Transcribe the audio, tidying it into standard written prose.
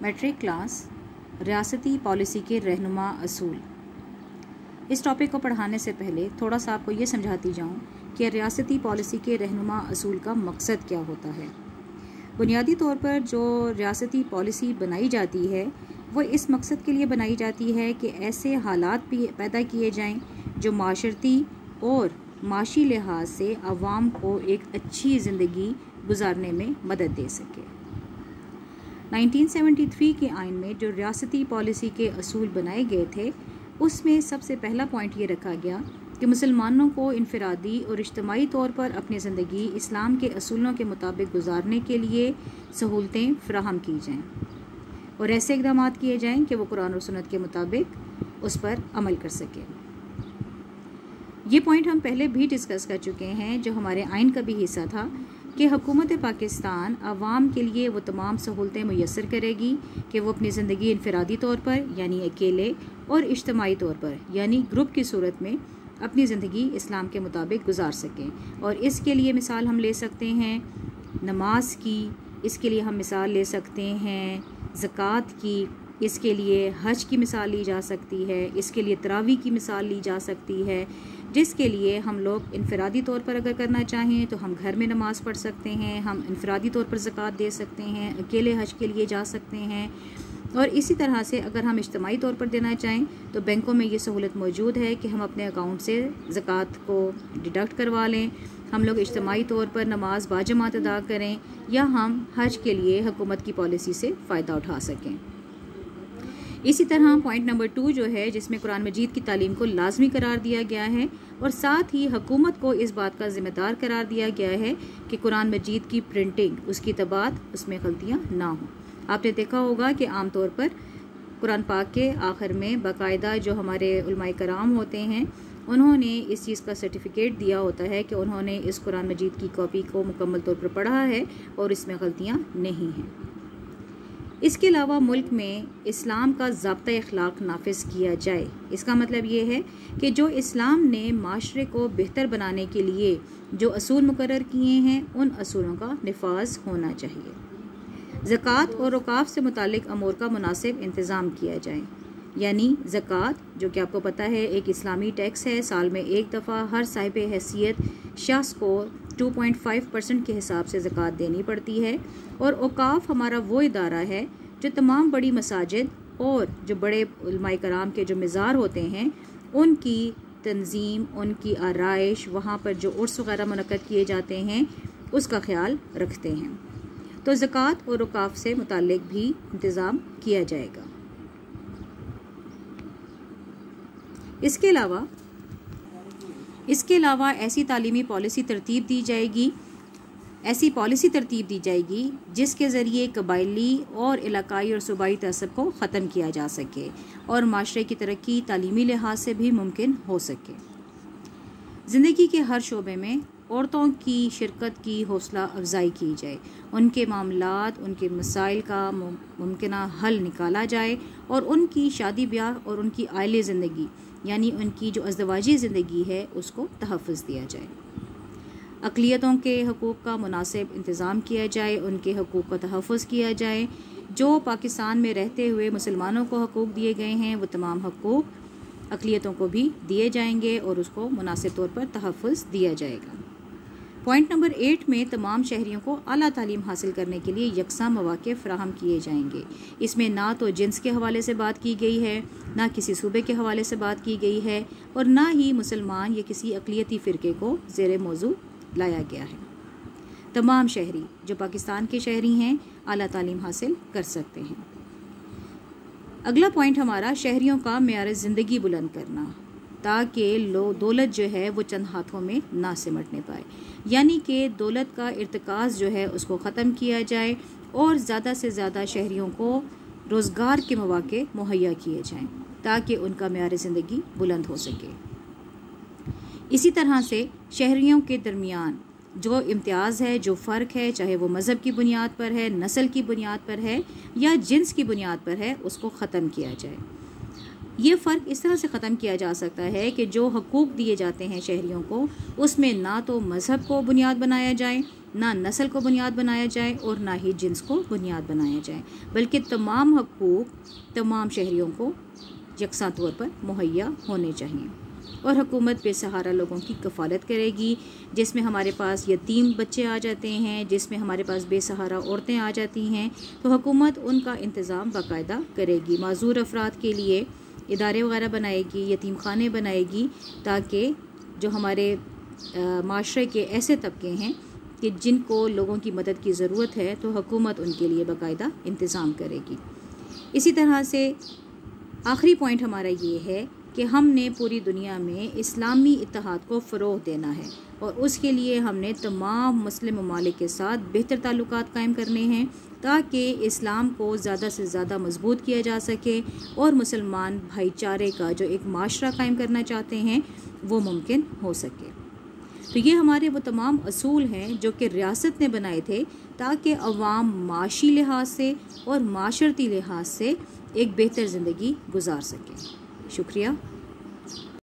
Matric class ریاستی policy کے رہنما اصول۔ اس ٹاپک کو پڑھانے سے پہلے تھوڑا سا آپ کو یہ سمجھاتی جاؤں کہ ریاستی پالیسی کے رہنما اصول کا مقصد کیا ہوتا ہے۔ بنیادی طور پر جو ریاستی پالیسی بنائی جاتی ہے وہ اس مقصد کے لیے بنائی جاتی ہے کہ ایسے حالات پیدا کیے جائیں جو معاشرتی اور معاشی لحاظ سے عوام کو ایک اچھی زندگی گزارنے میں مدد دے سکے۔ 1973 کے آئین میں جو ریاستی پالیسی کے اصول بنائے گئے تھے اس میں سب سے پہلا پوائنٹ یہ رکھا گیا کہ مسلمانوں کو انفرادی اور اجتماعی طور پر اپنی زندگی اسلام کے اصولوں کے مطابق گزارنے کے لیے سہولتیں فراہم کی جائیں اور ایسے اقدامات کیے جائیں کہ وہ قرآن و سنت کے مطابق اس پر عمل کر سکیں۔ یہ پوائنٹ ہم پہلے بھی ڈسکس کر چکے ہیں جو ہمارے آئین کا بھی حصہ تھا کہ حکومت پاکستان عوام کے لیے وہ تمام سہولتیں میسر کرے گی کہ وہ اپنی زندگی انفرادی طور پر یعنی اکیلے اور اجتماعی طور پر یعنی گروپ کی صورت میں اپنی زندگی اسلام کے مطابق گزار سکیں۔ اور اس کے لیے مثال ہم لے سکتے ہیں نماز کی، اس کے لیے ہم مثال لے سکتے ہیں زکوٰۃ کی، اس کے لیے حج کی مثال لی جا سکتی ہے، اس کے لیے تراویح کی مثال لی جا سکتی ہے، جس کے لیے ہم لوگ انفرادی طور پر اگر کرنا چاہیں تو ہم گھر میں نماز پڑھ سکتے ہیں، ہم انفرادی طور پر زکوٰۃ دے سکتے ہیں، اکیلے حج کے لیے جا سکتے ہیں، اور اسی طرح سے اگر ہم اجتماعی طور پر دینا چاہیں تو بینکوں میں یہ سہولت موجود ہے کہ ہم اپنے اکاؤنٹ سے زکوٰۃ کو ڈیڈکٹ کروا لیں، ہم لوگ اجتماعی طور پر نماز باجماعت ادا کریں یا ہم حج کے لیے حکومت کی پالیسی سے فائدہ اٹھا سکیں۔ اسی طرح پوائنٹ نمبر 2 جو ہے جس میں قرآن مجید کی تعلیم کو لازمی قرار دیا گیا ہے اور ساتھ ہی حکومت کو اس بات کا ذمہ دار قرار دیا گیا ہے کہ قرآن مجید کی پرنٹنگ، اس کی طباعت، اس میں غلطیاں نہ ہوں۔ آپ نے دیکھا ہوگا کہ عام طور پر قرآن پاک کے آخر میں باقاعدہ جو ہمارے علماء کرام ہوتے ہیں انہوں نے اس چیز کا سرٹیفکیٹ دیا ہوتا ہے کہ انہوں نے اس قرآن مجید کی کاپی کو مکمل طور پر پڑھا ہے اور اس میں غلطیاں نہیں ہیں۔ اس کے علاوہ ملک میں اسلام کا ضابطۂ اخلاق نافذ کیا جائے۔ اس کا مطلب یہ ہے کہ جو اسلام نے معاشرے کو بہتر بنانے کے لیے جو اصول مقرر کیے ہیں ان اصولوں کا نفاذ ہونا چاہیے۔ زکوٰۃ اور اوقاف سے متعلق امور کا مناسب انتظام کیا جائے، یعنی زکوٰۃ جو کہ آپ کو پتہ ہے ایک اسلامی ٹیکس ہے، سال میں ایک دفعہ ہر صاحب حیثیت شخص کو 2.5% کے حساب سے زکوٰۃ دینی پڑتی ہے، اور اوقاف ہمارا وہ ادارہ ہے جو تمام بڑی مساجد اور جو بڑے علماء کرام کے جو مزار ہوتے ہیں ان کی تنظیم، ان کی آرائش، وہاں پر جو عرس وغیرہ منعقد کیے جاتے ہیں اس کا خیال رکھتے ہیں۔ تو زکوٰۃ اور اوقاف سے متعلق بھی انتظام کیا جائے گا۔ اس کے علاوہ ایسی تعلیمی پالیسی ترتیب دی جائے گی جس کے ذریعے قبائلی اور علاقائی اور صوبائی تعصب کو ختم کیا جا سکے اور معاشرے کی ترقی تعلیمی لحاظ سے بھی ممکن ہو سکے۔ زندگی کے ہر شعبے میں عورتوں کی شرکت کی حوصلہ افزائی کی جائے، ان کے معاملات، ان کے مسائل کا ممکنہ حل نکالا جائے اور ان کی شادی بیاہ اور ان کی عائلی زندگی یعنی ان کی جو ازدواجی زندگی ہے اس کو تحفظ دیا جائے۔ اقلیتوں کے حقوق کا مناسب انتظام کیا جائے، ان کے حقوق کا تحفظ کیا جائے۔ جو پاکستان میں رہتے ہوئے مسلمانوں کو حقوق دیے گئے ہیں وہ تمام حقوق اقلیتوں کو بھی دیے جائیں گے اور اس کو مناسب طور پر تحفظ دیا جائے گا۔ پوائنٹ نمبر 8 میں تمام شہریوں کو اعلیٰ تعلیم حاصل کرنے کے لیے یکساں مواقع فراہم کیے جائیں گے۔ اس میں نہ تو جنس کے حوالے سے بات کی گئی ہے، نہ کسی صوبے کے حوالے سے بات کی گئی ہے اور نہ ہی مسلمان یا کسی اقلیتی فرقے کو زیر موضوع لایا گیا ہے۔ تمام شہری جو پاکستان کے شہری ہیں اعلیٰ تعلیم حاصل کر سکتے ہیں۔ اگلا پوائنٹ ہمارا شہریوں کا معیار زندگی بلند کرنا تاکہ دولت جو ہے وہ چند ہاتھوں میں نہ سمٹنے پائے، یعنی کہ دولت کا ارتکاز جو ہے اس کو ختم کیا جائے اور زیادہ سے زیادہ شہریوں کو روزگار کے مواقع مہیا کیے جائیں تاکہ ان کا معیار زندگی بلند ہو سکے۔ اسی طرح سے شہریوں کے درمیان جو امتیاز ہے، جو فرق ہے، چاہے وہ مذہب کی بنیاد پر ہے، نسل کی بنیاد پر ہے یا جنس کی بنیاد پر ہے، اس کو ختم کیا جائے۔ یہ فرق اس طرح سے ختم کیا جا سکتا ہے کہ جو حقوق دیے جاتے ہیں شہریوں کو اس میں نہ تو مذہب کو بنیاد بنایا جائے، نہ نسل کو بنیاد بنایا جائے اور نہ ہی جنس کو بنیاد بنایا جائے، بلکہ تمام حقوق تمام شہریوں کو یکساں طور پر مہیا ہونے چاہئیں۔ اور حکومت بے سہارا لوگوں کی کفالت کرے گی، جس میں ہمارے پاس یتیم بچے آ جاتے ہیں، جس میں ہمارے پاس بے سہارا عورتیں آ جاتی ہیں، تو حکومت ان کا انتظام باقاعدہ کرے گی، معذور افراد کے لیے ادارے وغیرہ بنائے گی، یتیم خانے بنائے گی، تاکہ جو ہمارے معاشرے کے ایسے طبقے ہیں کہ جن کو لوگوں کی مدد کی ضرورت ہے، تو حکومت ان کے لیے باقاعدہ انتظام کرے گی۔ اسی طرح سے آخری پوائنٹ ہمارا یہ ہے کہ ہم نے پوری دنیا میں اسلامی اتحاد کو فروغ دینا ہے، اور اس کے لیے ہم نے تمام مسلم ممالک کے ساتھ بہتر تعلقات قائم کرنے ہیں، تاکہ اسلام کو زیادہ سے زیادہ مضبوط کیا جا سکے اور مسلمان بھائی چارے کا جو ایک معاشرہ قائم کرنا چاہتے ہیں وہ ممکن ہو سکے۔ تو یہ ہمارے وہ تمام اصول ہیں جو کہ ریاست نے بنائے تھے تاکہ عوام معاشی لحاظ سے اور معاشرتی لحاظ سے ایک بہتر زندگی گزار سکیں۔ شکریہ۔